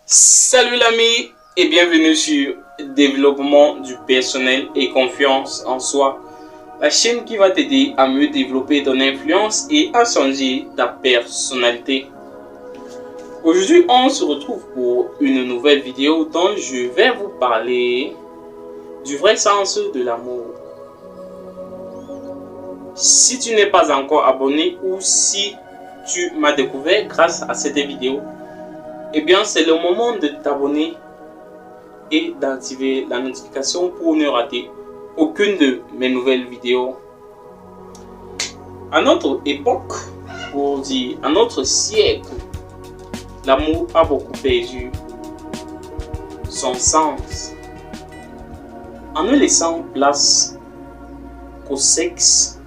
Salut l'ami et bienvenue sur Développement du personnel et confiance en soi, la chaîne qui va t'aider à mieux développer ton influence et à changer ta personnalité. Aujourd'hui, on se retrouve pour une nouvelle vidéo dont je vais vous parler du vrai sens de l'amour. Si tu n'es pas encore abonné ou si tu m'as découvert grâce à cette vidéo, eh bien c'est le moment de t'abonner et d'activer la notification pour ne rater aucune de mes nouvelles vidéos. À notre époque, pour dire à notre siècle, l'amour a beaucoup perdu son sens en ne laissant place qu'au sexe,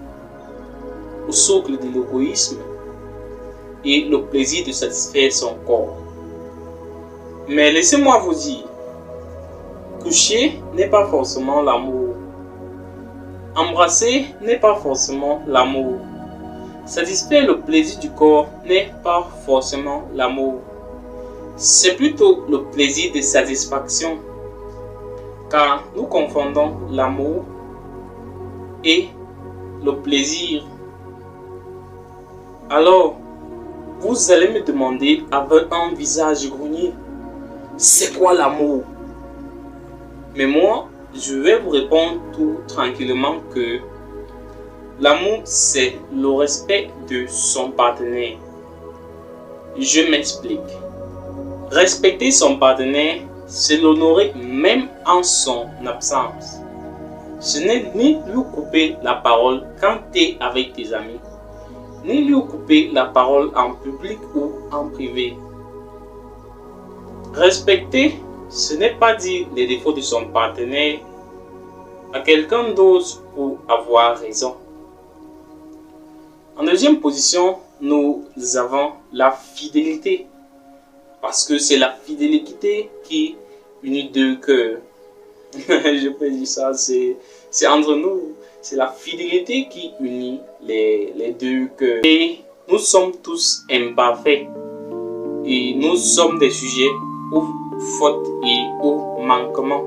au socle de l'égoïsme et le plaisir de satisfaire son corps. Mais laissez-moi vous dire, coucher n'est pas forcément l'amour. Embrasser n'est pas forcément l'amour. Satisfaire le plaisir du corps n'est pas forcément l'amour. C'est plutôt le plaisir de satisfaction. Car nous confondons l'amour et le plaisir. Alors, vous allez me demander avec un visage grogné, c'est quoi l'amour? Mais moi, je vais vous répondre tout tranquillement que l'amour, c'est le respect de son partenaire. Je m'explique. Respecter son partenaire, c'est l'honorer même en son absence. Ce n'est ni lui couper la parole quand tu es avec tes amis, ni lui couper la parole en public ou en privé. Respecter, ce n'est pas dire les défauts de son partenaire à quelqu'un d'autre pour avoir raison. En deuxième position, nous avons la fidélité. Parce que c'est la fidélité qui unit deux cœurs. Je peux dire ça, c'est entre nous. C'est la fidélité qui unit les deux cœurs. Et nous sommes tous imparfaits. Et nous sommes des sujets aux fautes et aux manquements.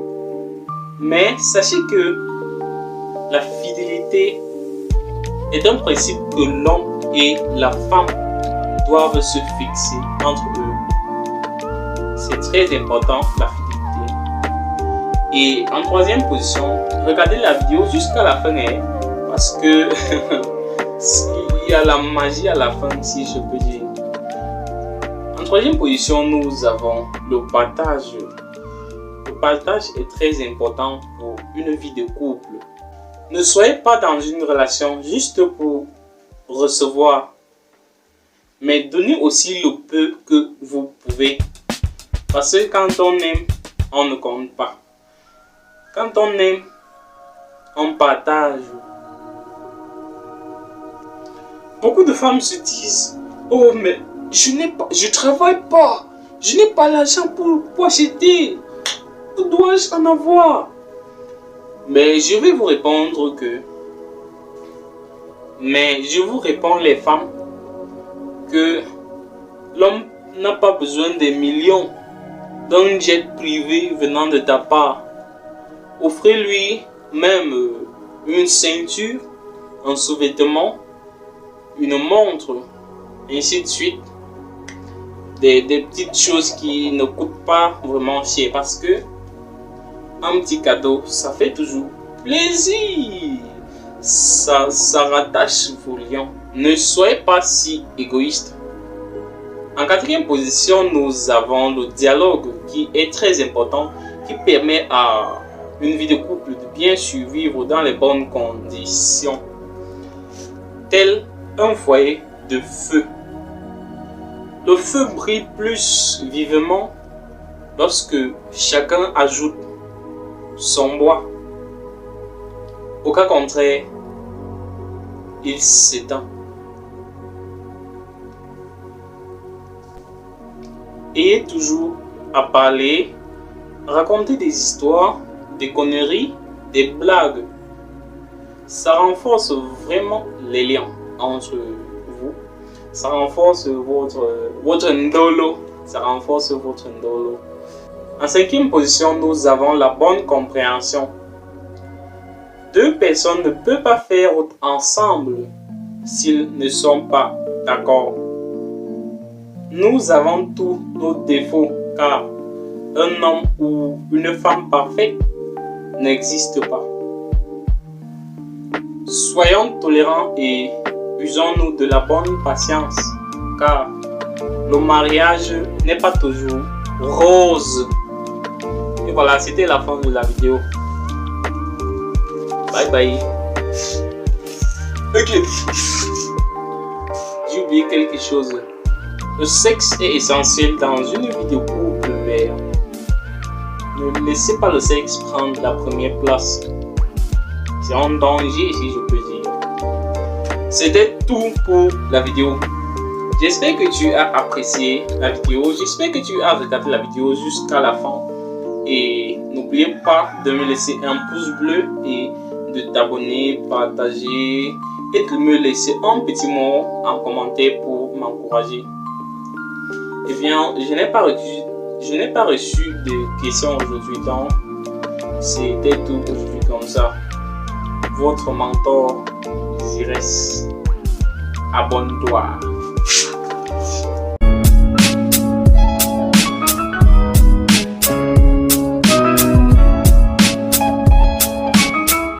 Mais sachez que la fidélité est un principe que l'homme et la femme doivent se fixer entre eux. C'est très important, la fidélité. Et en troisième position, regardez la vidéo jusqu'à la fin, parce que il y a la magie à la fin, si je peux dire. En troisième position, nous avons le partage. Le partage est très important pour une vie de couple. Ne soyez pas dans une relation juste pour recevoir, mais donnez aussi le peu que vous pouvez. Parce que quand on aime, on ne compte pas. Quand on aime, on partage. Beaucoup de femmes se disent, oh mais je travaille pas, je n'ai pas l'argent pour acheter, où dois-je en avoir? Mais je vais vous répondre je vous réponds les femmes, que l'homme n'a pas besoin des millions d'un jet privé venant de ta part. Offrez-lui même une ceinture, un sous-vêtement, une montre, ainsi de suite. Des petites choses qui ne coûtent pas vraiment cher, parce que un petit cadeau, ça fait toujours plaisir. Ça rattache vos liens. Ne soyez pas si égoïste. En quatrième position, nous avons le dialogue qui est très important, qui permet à une vie de couple de bien survivre dans les bonnes conditions. Tel un foyer de feu. Le feu brille plus vivement lorsque chacun ajoute son bois. Au cas contraire, il s'éteint. Ayez toujours à parler, raconter des histoires, des conneries, des blagues. Ça renforce vraiment les liens entre vous. Ça renforce votre ndolo. Ça renforce votre ndolo. En cinquième position, nous avons la bonne compréhension. Deux personnes ne peuvent pas faire ensemble s'ils ne sont pas d'accord. Nous avons tous nos défauts car un homme ou une femme parfaite n'existe pas. Soyons tolérants et usons-nous de la bonne patience car le mariage n'est pas toujours rose. Et voilà, c'était la fin de la vidéo. Bye bye. Ok. J'ai oublié quelque chose. Le sexe est essentiel dans une vidéo couple vert. Ne laissez pas le sexe prendre la première place. C'est un danger si je peux dire. C'était tout pour la vidéo. J'espère que tu as apprécié la vidéo. J'espère que tu as regardé la vidéo jusqu'à la fin. Et n'oubliez pas de me laisser un pouce bleu et de t'abonner, partager et de me laisser un petit mot en commentaire pour m'encourager. Eh bien, je n'ai pas reçu de questions aujourd'hui, donc c'était tout aujourd'hui comme ça. Votre mentor, Zires. Abonne-toi.